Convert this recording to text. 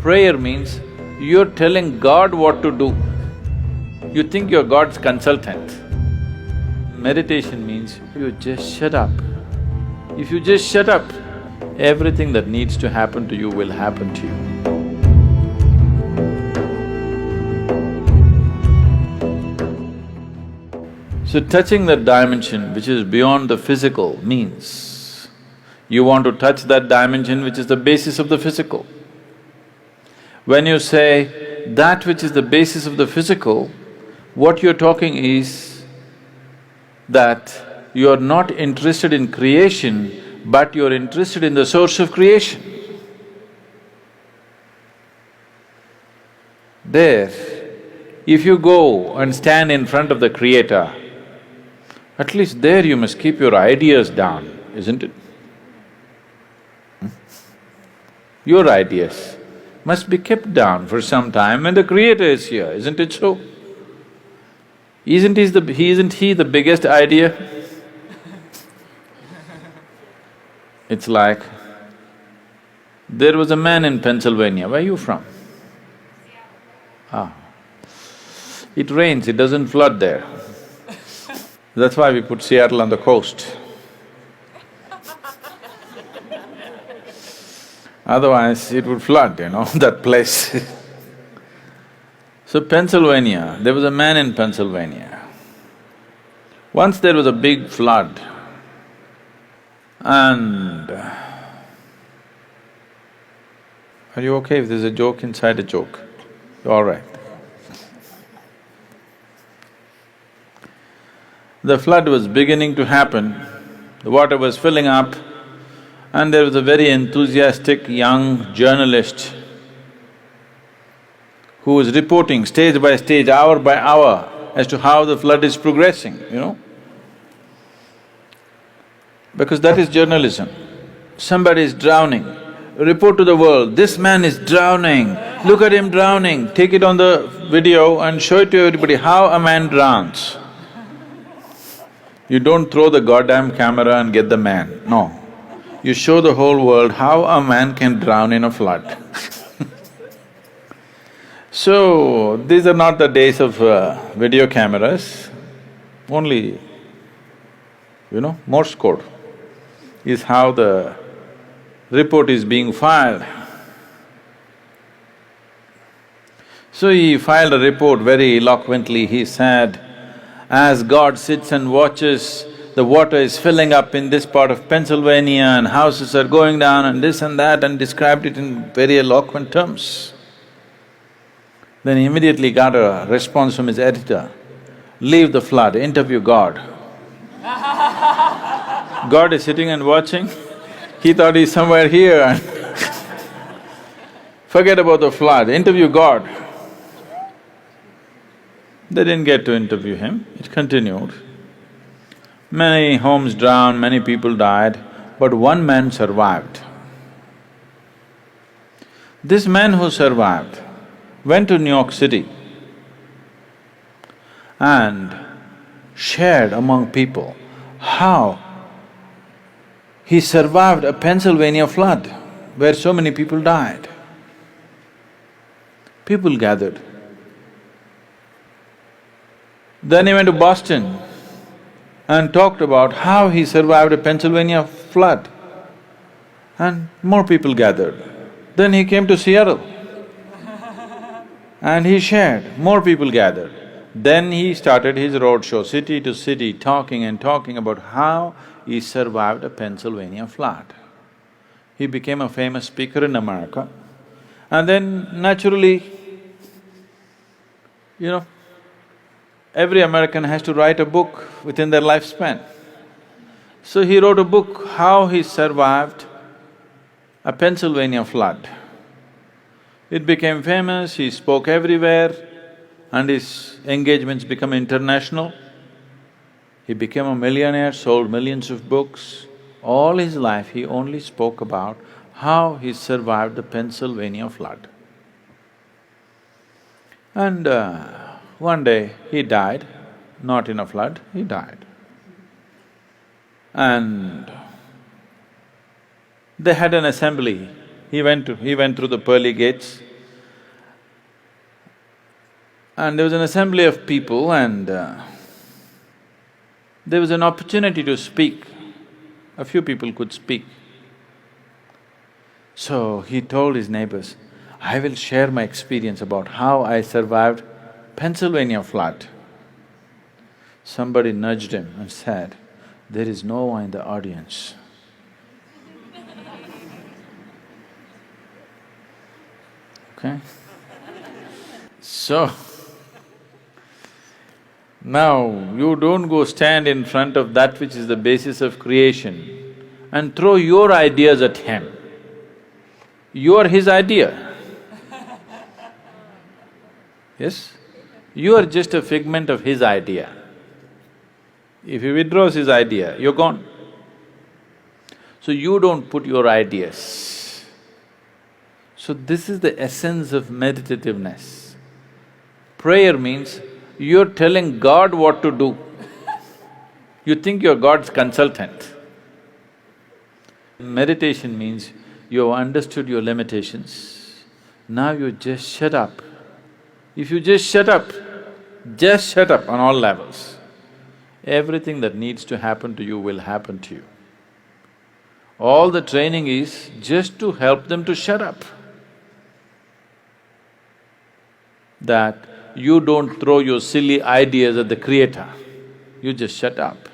Prayer means you're telling God what to do. You think you're God's consultant. Meditation means you just shut up. If you just shut up, everything that needs to happen to you will happen to you. So touching that dimension which is beyond the physical means you want to touch that dimension which is the basis of the physical. When you say that which is the basis of the physical, what you're talking is that you're not interested in creation, but you're interested in the source of creation. There, if you go and stand in front of the Creator, at least there you must keep your ideas down, isn't it? Your ideas must be kept down for some time when the Creator is here, isn't it so? Isn't he the biggest idea? It's like, there was a man in Pennsylvania, where are you from? Ah. It rains, it doesn't flood there. That's why we put Seattle on the coast. Otherwise, it would flood, that place. So Pennsylvania, there was a man in Pennsylvania. Once there was a big flood and… Are you okay if there's a joke inside a joke? All right. The flood was beginning to happen, the water was filling up, and there was a very enthusiastic young journalist who was reporting stage by stage, hour by hour as to how the flood is progressing, Because that is journalism. Somebody is drowning, report to the world, this man is drowning, look at him drowning, take it on the video and show it to everybody how a man drowns. You don't throw the goddamn camera and get the man, no. You show the whole world how a man can drown in a flood. So, these are not the days of video cameras, only, Morse code is how the report is being filed. So he filed a report very eloquently, he said, as God sits and watches, the water is filling up in this part of Pennsylvania and houses are going down and this and that, and described it in very eloquent terms. Then he immediately got a response from his editor, leave the flood, interview God. God is sitting and watching, he thought he's somewhere here and forget about the flood, interview God. They didn't get to interview him, it continued. Many homes drowned, many people died, but one man survived. This man who survived went to New York City and shared among people how he survived a Pennsylvania flood where so many people died. People gathered. Then he went to Boston and talked about how he survived a Pennsylvania flood, and more people gathered. Then he came to Seattle and he shared, more people gathered. Then he started his roadshow, city to city, talking and talking about how he survived a Pennsylvania flood. He became a famous speaker in America, and then naturally, every American has to write a book within their lifespan. So he wrote a book, how he survived a Pennsylvania flood. It became famous, he spoke everywhere, and his engagements became international. He became a millionaire, sold millions of books. All his life he only spoke about how he survived the Pennsylvania flood. And one day he died, not in a flood, he died. And they had an assembly. He went through the pearly gates And there was an assembly of people and there was an opportunity to speak. A few people could speak. So he told his neighbors, I will share my experience about how I survived Pennsylvania flood. Somebody nudged him and said, there is no one in the audience. Okay? So, now you don't go stand in front of that which is the basis of creation and throw your ideas at him. You are his idea. Yes? You are just a figment of his idea. If he withdraws his idea, you're gone. So you don't put your ideas. So this is the essence of meditativeness. Prayer means you're telling God what to do. You think you're God's consultant. Meditation means you have understood your limitations, now you just shut up. If you just shut up on all levels, everything that needs to happen to you will happen to you. All the training is just to help them to shut up. That you don't throw your silly ideas at the Creator, you just shut up.